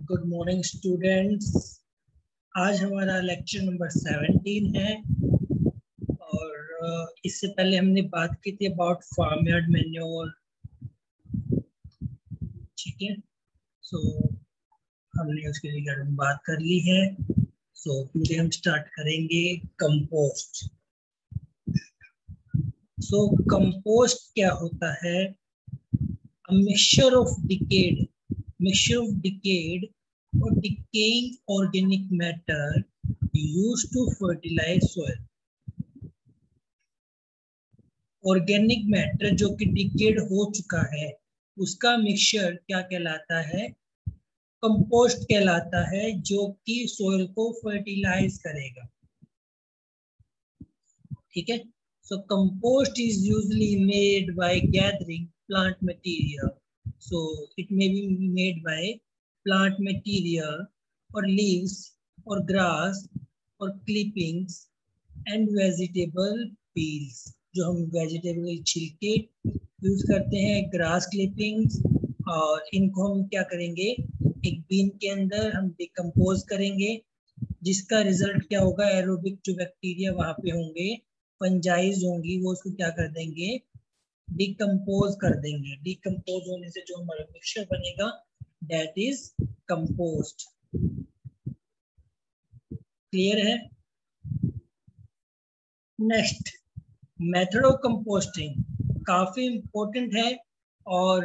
Good morning students. आज हमारा lecture number 17 है और इससे पहले हमने बात की थी अबाउट फार्म यार्ड मैन्योर। ठीक है, सो हमने उसके रिगार्डिंग बात कर ली है। सो टुडे हम स्टार्ट करेंगे कंपोस्ट। सो कंपोस्ट क्या होता है? A mixture of decayed or decaying organic matter used to fertilize soil. Organic matter जो कि डिकेड हो चुका है उसका मिक्सचर क्या कहलाता है? कंपोस्ट कहलाता है, जो कि सोइल को फर्टिलाइज करेगा। ठीक है, so compost is usually made by gathering plant material. So it may be made by plant material or leaves or grass or clippings and vegetable peels. जो हम वेजिटेबल छिलके यूज करते हैं, ग्रास क्लिपिंग्स, और इनको हम क्या करेंगे, एक बीन के अंदर हम डिकम्पोज करेंगे, जिसका रिजल्ट क्या होगा? एरोबिक जो बैक्टीरिया वहां पे होंगे, फंजाइज होंगी, वो उसको क्या कर देंगे? डिकम्पोज कर देंगे। डिकम्पोज होने से जो हमारा मिक्सचर बनेगा दैट इज कंपोस्ट। क्लियर है? नेक्स्ट, मेथड ऑफ कंपोस्टिंग काफी इंपॉर्टेंट है और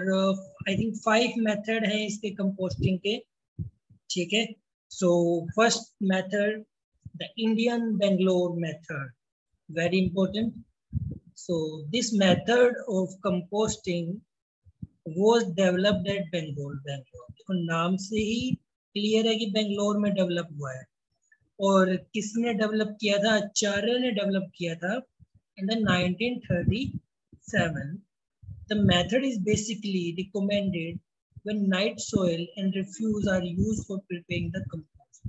आई थिंक 5 मेथड है इसके कंपोस्टिंग के। ठीक है, so first method the Indian Bangalore method, very important. So this method of composting was developed at Bangalore. तो नाम से ही क्लियर है कि बेंगलोर में डेवलप हुआ है। और किसने डेवलप किया था? आचार्य ने डेवलप किया था in the 1937. The method is basically recommended when night soil and refuse are used for preparing the compost.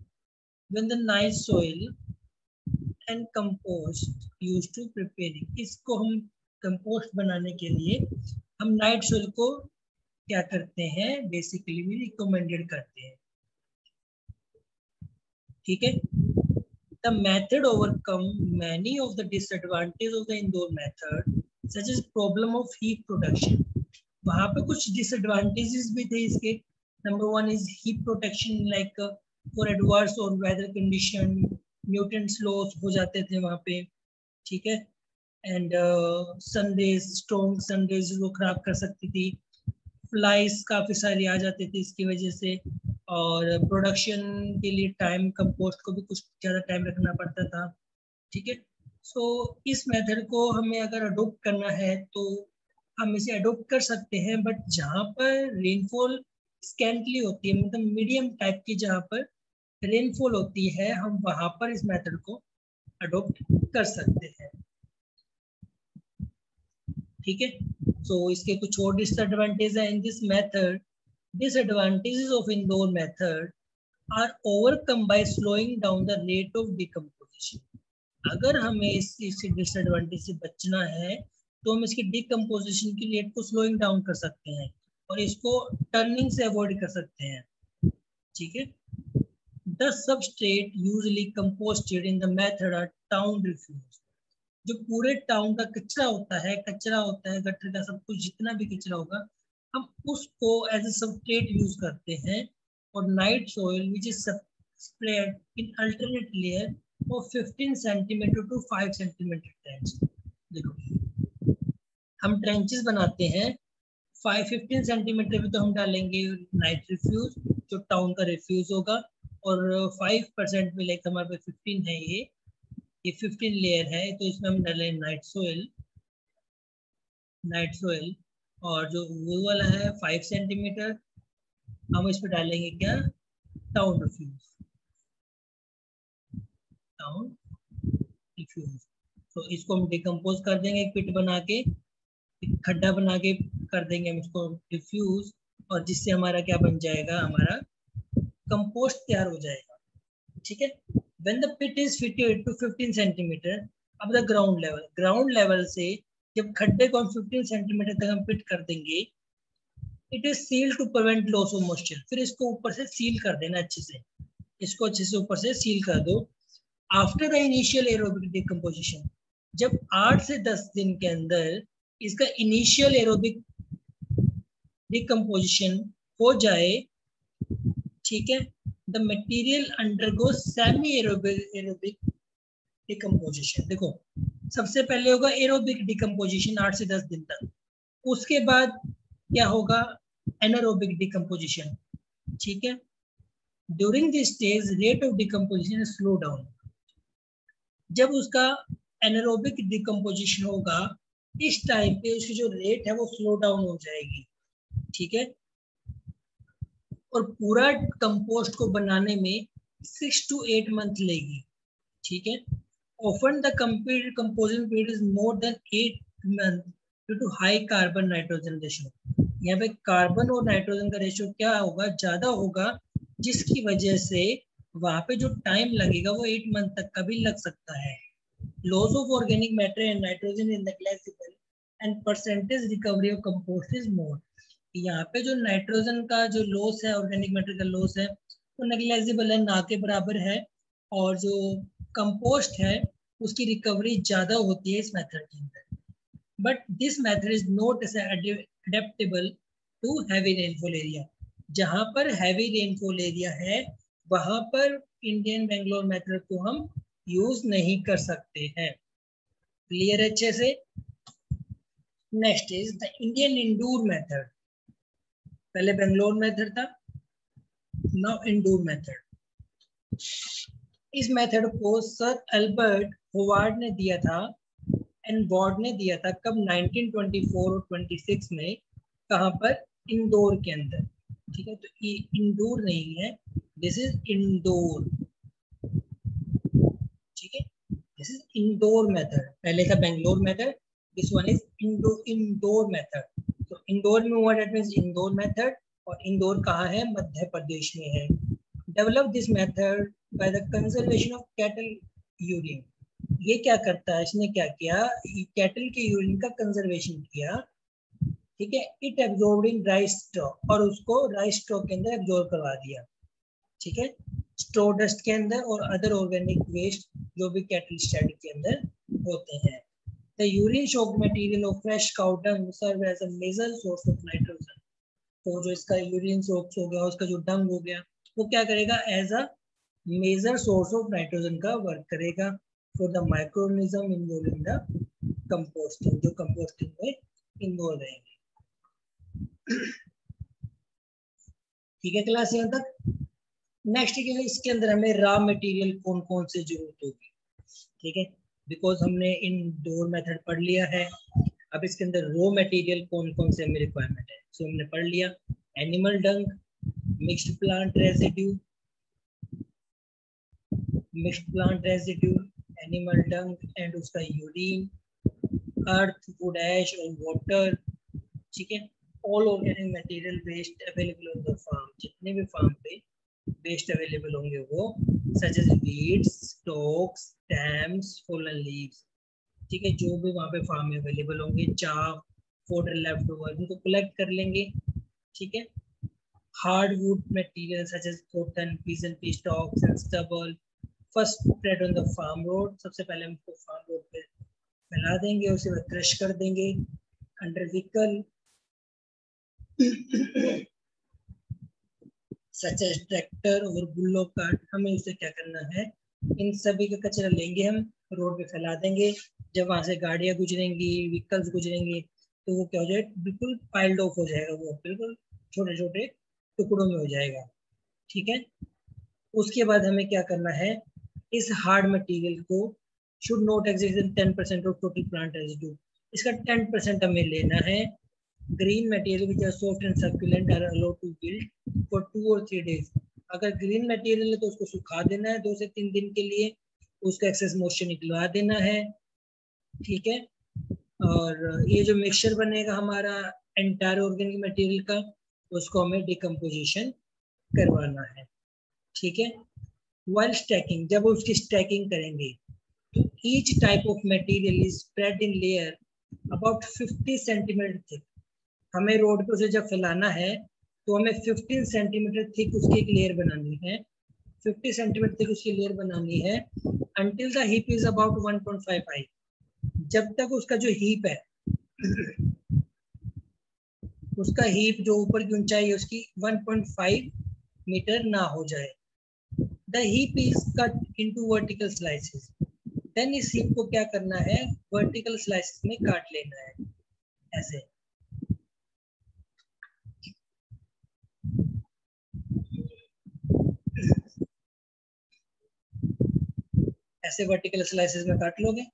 When the night soil and compost use to preparing, इसको हम कंपोस्ट बनाने के लिए हम नाइट सोइल को क्या करते हैं? बेसिकली भी रिकमेंडेड करते हैं। ठीक है, the method overcome many of the disadvantage of the indoor method such as problem of heat protection. वहां पे कुछ डिसएडवांटेजेस भी थे इसके। Number 1 is heat protection, like for adverse और वेदर कंडीशन न्यूट्रिएंट्स लॉस हो जाते थे वहाँ पे। ठीक है, एंड सनरेज, स्ट्रॉन्ग सनरेज वो खराब कर सकती थी। फ्लाइज काफ़ी सारी आ जाती थी इसकी वजह से, और प्रोडक्शन के लिए टाइम, कंपोस्ट को भी कुछ ज़्यादा टाइम रखना पड़ता था। ठीक है, सो इस मेथड को हमें अगर अडोप्ट करना है तो हम इसे अडोप्ट कर सकते हैं, बट जहाँ पर रेनफॉल स्कैंटली होती है, मतलब मीडियम टाइप की जहाँ पर रेनफॉल होती है, हम वहां पर इस मेथड को अडॉप्ट कर सकते हैं। ठीक है, सो इसके कुछ और डिसएडवांटेज है in this method. Disadvantages of indoor method are overcome by slowing down the rate of decomposition. अगर हमें इस डिसएडवांटेज से बचना है तो हम इसकी डिकम्पोजिशन की रेट को स्लोइंग डाउन कर सकते हैं और इसको टर्निंग से अवॉइड कर सकते हैं। ठीक है, The substrate usually composted in the method are town refuse. जो पूरे टाउन का कचरा होता है, गटर का सब कुछ, जितना भी कचरा होगा, हम उसको एज ए सबस्ट्रेट यूज करते हैं। और night soil which is spread in alternate layer of 15 centimetre to 5 centimetre trench. देखो, हम ट्रेंचेस बनाते हैं 15 सेंटीमीटर में, तो हम डालेंगे नाइट रिफ्यूज, जो टाउन का रिफ्यूज होगा, और 5% में, लाइक हमारे पास 15 है, ये 15 लेयर है, तो इसमें हम डालें नाइट सोइल, और जो वो वाला है 5 सेंटीमीटर, हम इस पर डालेंगे क्या? Town refuse. तो इसको हम डिकम्पोज कर देंगे, एक पिट बना के, एक खड्डा बना के कर देंगे हम इसको डिफ्यूज, और जिससे हमारा क्या बन जाएगा? हमारा कंपोस्ट तैयार हो जाएगा। ठीक है, when the pit is fitted to 15 centimetre अब द ग्राउंड लेवल से जब खड्डे को हम 15 सेंटीमीटर तक हम पिट कर देंगे, it is seal to prevent loss of moisture. फिर इसको ऊपर से सील कर देना अच्छे से, इसको अच्छे से ऊपर से सील कर दो। After the initial aerobic decomposition, जब 8 से 10 दिन के अंदर इसका इनिशियल एरोबिक डिकम्पोजिशन हो जाए, ठीक है, the material undergo semi aerobic decomposition. देखो सबसे पहले होगा एरोबिक डिकम्पोजिशन 8 से 10 दिन तक, उसके बाद क्या होगा, एनारोबिक डिकम्पोजिशन, ठीक है। During this stage rate of decomposition slow down. जब उसका एनारोबिक डिकम्पोजिशन होगा, इस टाइम पे उसकी जो रेट है वो स्लो डाउन हो जाएगी, ठीक है। और पूरा कंपोस्ट को बनाने में 6 to 8 मंथ लेगी, ठीक है। Often the composing period is more than 8 month due to high carbon nitrogen ratio. यहाँ पे कार्बन और नाइट्रोजन का रेशियो क्या होगा, ज्यादा होगा, जिसकी वजह से वहां पे जो टाइम लगेगा वो 8 मंथ तक का भी लग सकता है। Loss of organic matter and nitrogen is negligible and percentage recovery of compost is more. यहाँ पे जो नाइट्रोजन का जो लॉस है, ऑर्गेनिक मैटर का लॉस है, वो नेग्लिजिबल है, ना के बराबर है, और जो कंपोस्ट है उसकी रिकवरी ज्यादा होती है इस मेथड के अंदर। But this method is not adaptable to heavy rainfall area. जहां पर हैवी रेनफॉल एरिया है वहां पर इंडियन बेंगलोर मेथड को हम यूज नहीं कर सकते हैं। क्लियर अच्छे से। Next is the Indian indoor method. पहले बेंगलोर मेथड था, नाउ इंडोर मेथड। इस मेथड को सर एल्बर्ट होवार्ड ने दिया था एंड बॉर्ड ने दिया था कब, 1924 और 26 में। कहां पर, इंदौर के अंदर, ठीक है। तो ये इंडोर नहीं है, दिस इज इंडोर, ठीक है। This is indoor method. पहले था Bangalore method, this one is indoor method. तो इंडोर में हुआ दैट मींस इंडोर मेथड, और इंदौर कहाँ है, मध्य प्रदेश में है। Develop this method by the conservation of cattle urine. ये क्या करता है, इसने क्या किया, कैटल के यूरिन का कंजर्वेशन किया, ठीक है। It absorb in rice straw, और उसको राइस स्ट्रॉ के अंदर एब्जॉर्ब करवा दिया, ठीक है, स्ट्रॉ डस्ट के अंदर और अदर ऑर्गेनिक वेस्ट जो भी कैटल शेड के अंदर होते हैं। The urine soaked material of fresh cow dung serve as a major source of nitrogen. तो जो इसका यूरिन सोक्स हो गया, उसका जो डंग हो गया, वो क्या करेगा, as a major source of nitrogen का वर्क करेगा for the microorganism involve in the composting, जो कंपोस्टिंग में इन्वॉल्व रहेंगे। ठीक है क्लास यहाँ तक। नेक्स्ट के लिए इसके अंदर हमें रॉ मटेरियल कौन कौन से जरूरत होगी, ठीक है, बिकॉज हमने इंडोर मेथड पढ़ लिया है। अब इसके अंदर रॉ मटेरियल कौन कौन से हमें रिक्वायरमेंट है, सो हमने पढ़ लिया, animal dung, mixed plant residue, animal dung and उसका यूरिन, अर्थ, वुड एश और वाटर, ठीक है। All organic material waste available on the farm, जितने भी फार्म पे वेस्ट अवेलेबल होंगे वो, such as weeds, stalks, stems, fallen leaves, ठीक है, जो भी वहाँ पे फार्म में अवेलेबल होंगे, चाफ, फॉडर लेफ्ट ओवर, उनको कलेक्ट कर लेंगे, ठीक है। Hardwood material such as cotton, pigeon pea stalks and stubble, first spread on the farm road. सबसे पहले हम उसको फार्म रोड पे फैला देंगे, उसके बाद क्रश कर देंगे under vehicle such as tractor और बुल्लो कार्ट। हमें उसे क्या करना है, इन सभी का कचरा लेंगे, हम रोड पे फैला देंगे। जब वहां से गाड़ियां गुजरेंगी, व्हीकल्स गुजरेंगी, तो वो क्या हो जाएगा, बिल्कुल पाइल्ड ऑफ हो जाएगा, वो बिल्कुल छोटे छोटे टुकड़ों में हो जाएगा, ठीक है। उसके बाद हमें क्या करना है, इस हार्ड मटेरियल को should not exceed 10% of total plant residue, इसका 10% हमें लेना है। Green material which are soft and succulent are allowed to build for 2 or 3 days। अगर ग्रीन मटेरियल है तो उसको सुखा देना है 2 से 3 दिन के लिए, उसका एक्सेस मॉइस्चर निकलवा देना है, ठीक है। और ये जो मिक्सचर बनेगा हमारा एंटायर ऑर्गेनिक मटेरियल का, उसको हमें डिकम्पोजिशन करवाना है, ठीक है। व्हाइल स्टैकिंग, जब उसकी स्टैकिंग करेंगे तो each type of material is spread in layer about 50 centimetre thick. हमें रोड पे उसे जब फैलाना है तो हमें 15 सेंटीमीटर थिक उसकी एक लेयर बनानी है, 50 सेंटीमीटर थिक उसकी लेयर बनानी है until the heap is about 1.5 height. जब तक उसका जो हीप है उसका हीप जो ऊपर की ऊंचाई है उसकी 1.5 मीटर ना हो जाए। The heap is cut into vertical slices. Then इस हीप को क्या करना है, वर्टिकल स्लाइसेस में काट लेना है, ऐसे। ऐसे वर्टिकल स्लाइसेस में काट लोगे।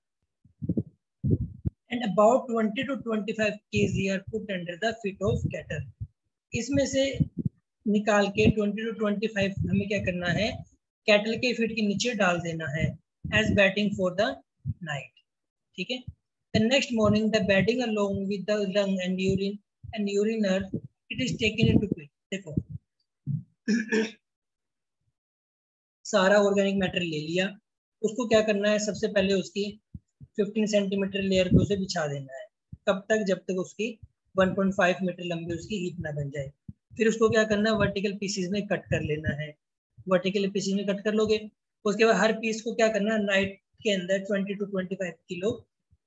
And about 20 to 25 kg are put under the feet of cattle. इसमें से निकाल के 20 to 25 हमें क्या करना है, कैटल के फीट के नीचे डाल देना है as bedding for the night। ठीक है। The next morning the bedding along with the lung and urine and uriner it is taken into pit। देखो सारा ऑर्गेनिक मैटर ले लिया, उसको क्या करना है, सबसे पहले उसकी 15 सेंटीमीटर लेयर को उसे बिछा देना है। कब तक, जब तक उसकी 1.5 मीटर लंबी उसकी हीप ना बन जाए। फिर उसको क्या करना है, वर्टिकल पीसेस में कट कर लेना है। वर्टिकल पीसेस में कट कर लोगे, उसके बाद हर पीस को क्या करना है, नाइट के अंदर 20 to 25 किलो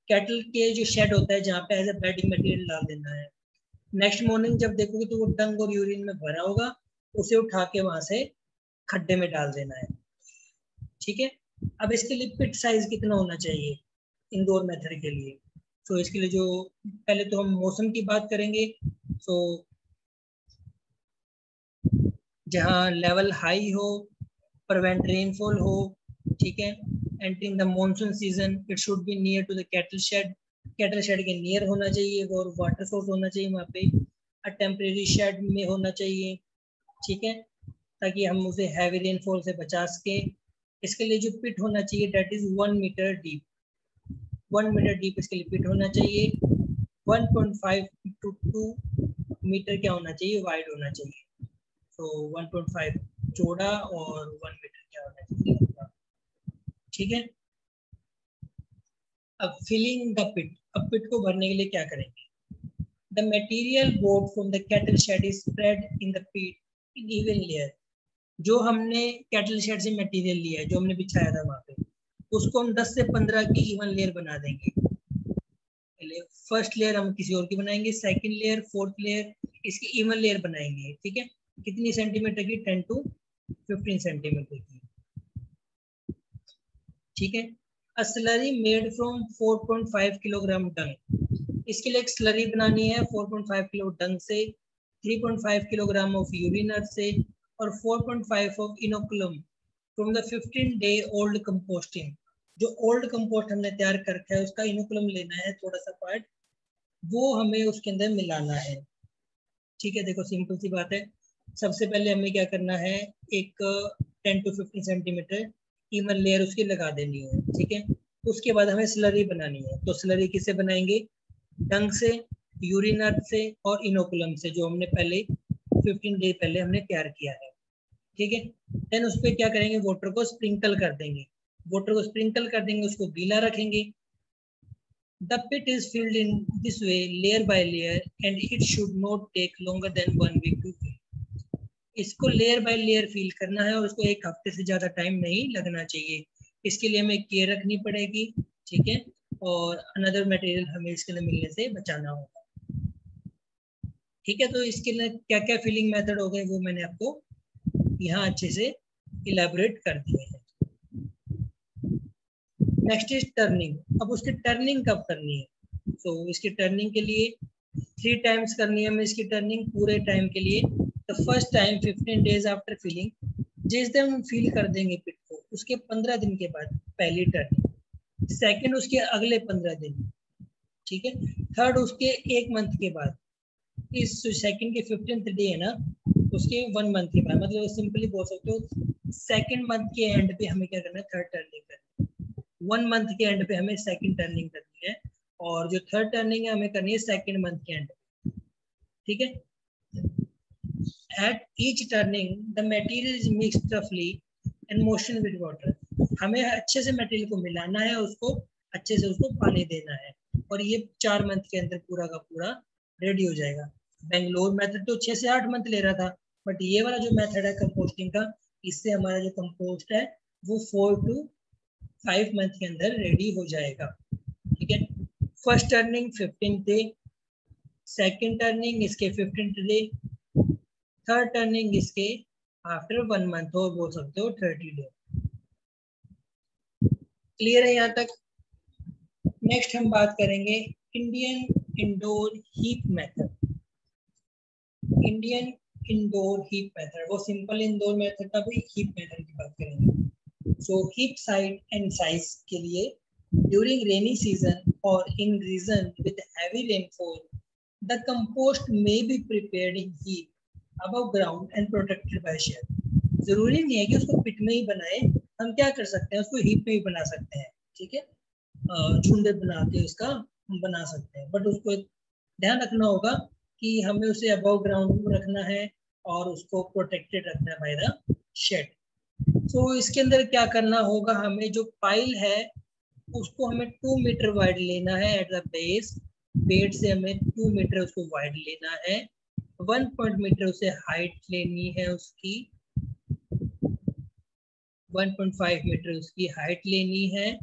कैटल के जो शेड होता है जहाँ पे एज अ बेडिंग मटेरियल डाल देना है। नेक्स्ट मॉर्निंग जब देखोगे तो वो डंग और यूरिन में भरा होगा, उसे उठा के वहां से खड्डे में डाल देना है। ठीक है। अब इसके लिए पिट साइज कितना होना चाहिए इंडोर मेथड के लिए, तो इसके लिए जो पहले तो हम मौसम की बात करेंगे। तो जहाँ लेवल हाई हो, प्रिवेंट रेनफॉल हो, ठीक है। Entering the monsoon season it should be near to the cattle shed, cattle shed के नियर होना चाहिए और वाटर सोर्स होना चाहिए वहाँ पे। अ टेम्परेरी शेड में होना चाहिए, ठीक है, ताकि हम उसे हैवी रेनफॉल से बचा सके। इसके लिए जो पिट होना चाहिए that is 1 metre deep, 1 metre deep इसके लिए पिट होना चाहिए। 1.5 to 2 मीटर क्या होना चाहिए, वाइड होना चाहिए। तो 1.5 चौड़ा और 1 मीटर क्या होना चाहिए, ठीक है। अब फिलिंग द पिट, अब पिट को भरने के लिए क्या करेंगे, the material board from the cattle shed is spread in the pit in even layer. जो हमने कैटल शेड से मटेरियल लिया है, जो हमने बिछाया था वहां पे, उसको हम 10 से 15 की इवन लेयर बना देंगे। पहले फर्स्ट लेयर हम किसी और की बनाएंगे, सेकंड लेयर, फोर्थ लेयर, इसकी इवन लेयर बनाएंगे। ठीक है। कितनी सेंटीमीटर की, 10 to 15 सेंटीमीटर की। ठीक है। अ स्लरी मेड फ्रॉम 4.5 किलोग्राम डंग, इसके लिए एक स्लरी बनानी है 4.5 किलो डंग से, 3.5 किलोग्राम ऑफ यूरिनर से और 4.5 of inoculum from the 15-day old composting. जो ओल्ड कंपोस्ट हमने तैयार कर रखा है उसका इनोकुलम लेना है, थोड़ा सा पार्ट, वो हमें उसके अंदर मिलाना है। ठीक है। देखो सिंपल सी बात है, सबसे पहले हमें क्या करना है, एक 10 to 15 सेंटीमीटर इवन लेयर उसकी लगा देनी है। ठीक है। उसके बाद हमें स्लरी बनानी है, तो स्लरी किससे बनाएंगे, डंग से, यूरिनर से और इनोकुलम से, जो हमने पहले 15 डे पहले हमने तैयार किया है। ठीक है। देन उस पर क्या करेंगे, वाटर को स्प्रिंकल कर देंगे, वाटर को स्प्रिंकल कर देंगे, उसको गीला रखेंगे। The pit is filled in this way layer by layer and it should not take longer than 1 week to fill। इसको लेयर बाय लेयर फिल करना है और उसको एक हफ्ते से ज्यादा टाइम नहीं लगना चाहिए। इसके लिए हमें केयर रखनी पड़ेगी। ठीक है। और अनदर मटेरियल हमें इसके लिए मिलने से बचाना होगा। ठीक है। तो इसके लिए क्या क्या फिलिंग मेथड हो गए वो मैंने आपको यहाँ अच्छे से इलेबोरेट कर दिए हैं। Next is turning. अब उसकी टर्निंग कब करनी है, तो इसकी टर्निंग के लिए 3 टाइम्स करनी है हमें इसकी टर्निंग पूरे टाइम के लिए। तो first time 15 days after filling, जिस दिन हम फिल कर देंगे पिट को उसके 15 दिन के बाद पहली टर्निंग, सेकंड उसके अगले 15 दिन, ठीक है, थर्ड उसके 1 मंथ के बाद, इस सेकंड के 15th डे है ना, उसके 1 मंथ के बाद, मतलब सिंपली बोल सकते हो सेकंड मंथ के एंड पे हमें क्या करना है, थर्ड टर्निंग करनी है। 1 मंथ के एंड पे हमें सेकंड टर्निंग करनी है और जो थर्ड टर्निंग है हमें करनी है सेकंड मंथ के एंड। ठीक है। At each turning the material is mixed roughly and motion with water। हमें अच्छे से मटेरियल को मिलाना है, उसको अच्छे से उसको पानी देना है और ये 4 मंथ के अंदर पूरा का पूरा रेडी हो जाएगा। बेंगलोर मेथड तो 6 से 8 मंथ ले रहा था, बट ये वाला जो मेथड है कंपोस्टिंग का, इससे हमारा जो कंपोस्ट है वो 4 to 5 मंथ के अंदर रेडी हो जाएगा। ठीक है, first turning 15th day, second turning इसके 15th डे, थर्ड टर्निंग इसके आफ्टर 1 मंथ, और बोल सकते हो 30 डे। क्लियर है यहाँ तक? नेक्स्ट हम बात करेंगे Indian indoor heap method. Indian indoor heap method, वो सिंपल इंडोर मेथड था, भाई हीप मेथड की बात करेंगे। So heap size and size के लिए ड्यूरिंग रेनी सीजन और in region with heavy rainfall the compost may be prepared in heap above ground and protected by shade. जरूरी नहीं है कि उसको पिट में ही बनाए, हम क्या कर सकते हैं उसको हीप में भी बना सकते हैं। ठीक है, झुंड बना के उसका बना सकते हैं, बट उसको ध्यान रखना होगा कि हमें उसे अबव ग्राउंड रखना है और उसको प्रोटेक्टेड रखना है बाय द शेड। तो इसके अंदर क्या करना होगा, हमें जो पाइल है उसको हमें 2 मीटर वाइड लेना है एट द बेस, पेड़ से हमें 2 मीटर उसको वाइड लेना है, 1 मीटर उसे हाइट लेनी है उसकी, 1.5 मीटर उसकी हाइट लेनी है,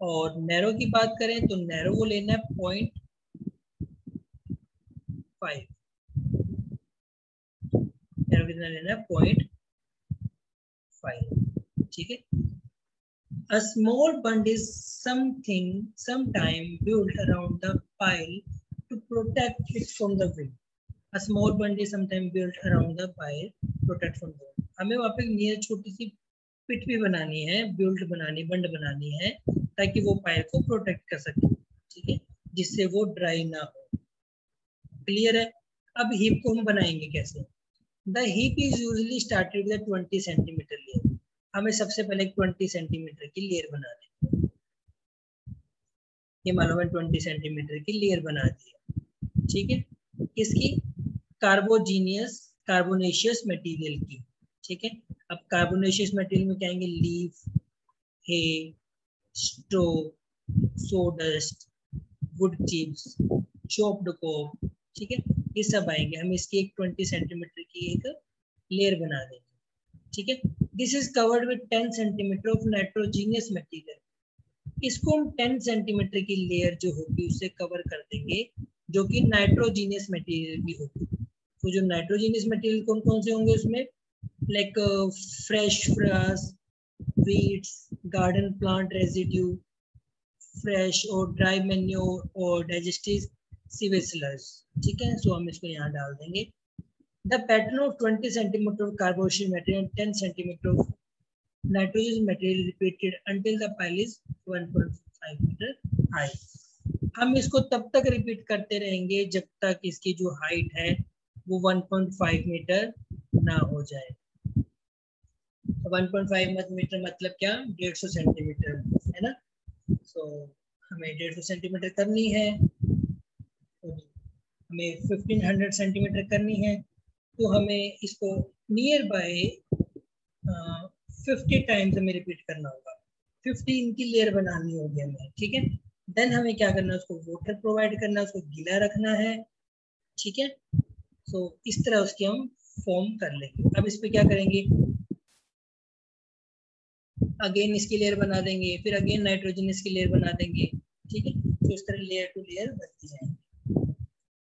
और नैरो की बात करें तो नैरो को लेना है 0.5, नैरो कितना लेना है 0.5। ठीक है, a small bund is sometime built around the pile to protect it from the wind. A small bund is sometime built around the pile protect from the wind. हमें वहाँ पे नियर छोटी सी पिट भी बनानी है, बिल्ड बनानी, बंड बनानी है, ताकि वो पाइल को प्रोटेक्ट कर सके। ठीक है, जिससे वो ड्राई ना हो। क्लियर है? अब हीप को हम बनाएंगे कैसे? The heap is usually started with 20 centimetre layer. हमें सबसे पहले 20 सेंटीमीटर की लेयर बना दें। ये मान लो मैं 20 सेंटीमीटर की लेयर बना दी। ठीक है, किसकी? कार्बोनेशियस मटेरियल की। ठीक है, अब कार्बोनेशियस मटेरियल में क्या आएंगे? Leaf, hay, straw, sawdust, wood chips, chopped coke. ठीक है, ये सब आएंगे। हम इसकी एक 20 सेंटीमीटर की एक लेयर बना देंगे। ठीक है, this is covered with 10 centimetre of nitrogenous material. इसको हम 10 सेंटीमीटर की लेयर जो होगी उससे कवर कर देंगे, जो कि नाइट्रोजीनियस मटेरियल भी होगी। तो जो नाइट्रोजीनियस मटेरियल कौन कौन से होंगे उसमें? Like fresh grass, weeds, garden plant residue, fresh और ड्राई मैन्योर और डाइजेस्टिव सीवेज स्लर्स। ठीक है, सो हम इसको यहाँ डाल देंगे। The pattern of 20 centimeter of carbonaceous material and 10 centimeter of nitrogenous material repeated until the pile is 1.5 meter high. हम इसको तब तक रिपीट करते रहेंगे जब तक इसकी जो हाइट है वो 1.5 मीटर ना हो जाए। 1.5 मीटर मतलब क्या? 150 सेंटीमीटर है ना। सो हमें 150 सेंटीमीटर करनी है, हमें 1500 सेंटीमीटर करनी है, तो हमें इसको नियर बाय 50 टाइम्स हमें रिपीट करना होगा। 50 इनकी लेयर बनानी होगी हमें। ठीक है, देन हमें क्या करना है? उसको वाटर प्रोवाइड करना है, उसको गीला रखना है। ठीक है, सो इस तरह उसकी हम फॉर्म कर लेंगे। अब इस पे क्या करेंगे? अगेन इसकी लेयर बना देंगे, फिर अगेन नाइट्रोजन इसकी लेयर बना देंगे। ठीक है, तो इस तरह लेयर टू लेयर बनती जाएंगे।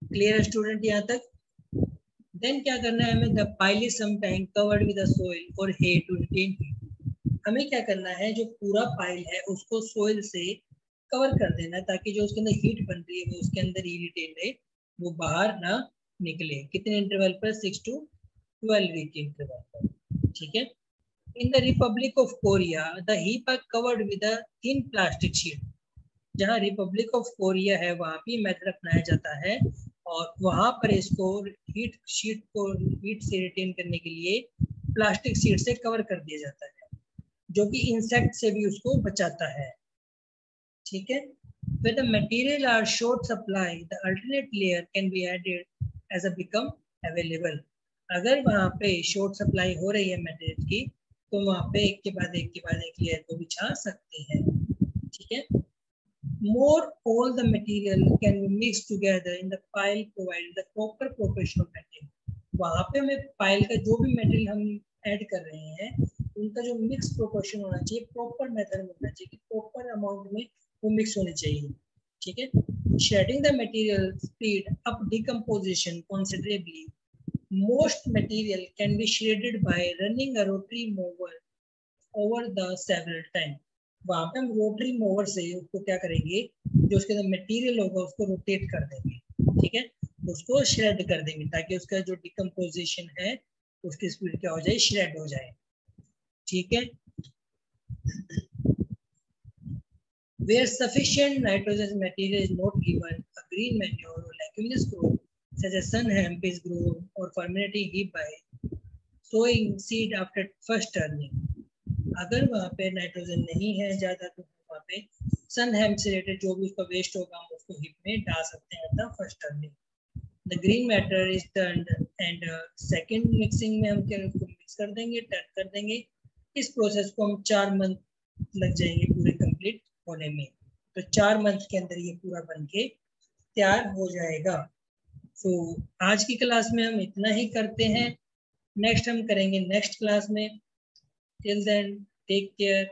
क्लियर स्टूडेंट यहाँ तक? देन क्या करना है हमें? The pile is sometime covered with soil और हे टू रिटेन हीट। हमें क्या करना है? जो पूरा पाइल है उसको सोइल से कवर कर देना है, ताकि जो उसके अंदर हीट बन रही है वो उसके अंदर ही रिटेन रहे, वो बाहर ना निकले। कितने इंटरवल पर? 6 to 12 वीक इंटरवल पर। ठीक है, in the Republic of Korea the heap are covered with a thin plastic sheet. जहाँ रिपब्लिक ऑफ कोरिया है वहाँ भी मेथड अपनाया जाता है, और वहां पर इसको हीट शीट को हीट से रिटेन करने के लिए प्लास्टिक शीट से कवर कर दिया जाता है, जो कि इंसेक्ट से भी उसको बचाता है। ठीक है, when the material are short supply the alternate layer can be added as a become available। अगर वहाँ पे शॉर्ट सप्लाई हो रही है मटेरियल की, तो वहाँ पे एक के बाद एक के बाद एक लेयर को बिछा सकते हैं। ठीक है, more all the material can be mixed together in the pile provided the proper proportion of material. वहाँ पे हमें पाइल का जो भी मटेरियल हम ऐड कर रहे हैं उनका जो मिक्स प्रोपोर्शन होना चाहिए, प्रॉपर मेथड में होना चाहिए कि प्रॉपर अमाउंट में वो मिक्स होने चाहिए. ठीक है. Shedding the material speed up decomposition considerably. Most material can be shredded by running a rotary mover over the several time. वहां पे हम रोटरी मोवर से उसको क्या करेंगे, जो उसके अंदर मटेरियल होगा उसको रोटेट कर देंगे. ठीक है. उसको श्रेड कर देंगे ताकि उसका जो डिकम्पोजिशन है उसकी स्पीड क्या हो जाए, श्रेड हो जाए. ठीक है. Where sufficient nitrogen material is not given, a green manure or leguminous growth such as sun hemp is grown or fermenting heap by sowing seed after first turning. अगर वहाँ पे नाइट्रोजन नहीं है ज्यादा तो वहाँ पे सन हेम्प से रिलेटेड जो भी उसका वेस्ट होगा हम उसको हिप में डाल सकते हैं the first turning. The green matter is turned and second mixing में हम क्या उसको मिक्स कर देंगे, टर्न कर देंगे. इस प्रोसेस को हम 4 मंथ लग जाएंगे पूरे कंप्लीट होने में. तो 4 मंथ के अंदर ये पूरा बन के तैयार हो जाएगा. तो आज की क्लास में हम इतना ही करते हैं. नेक्स्ट हम करेंगे नेक्स्ट क्लास में. Till then, take care.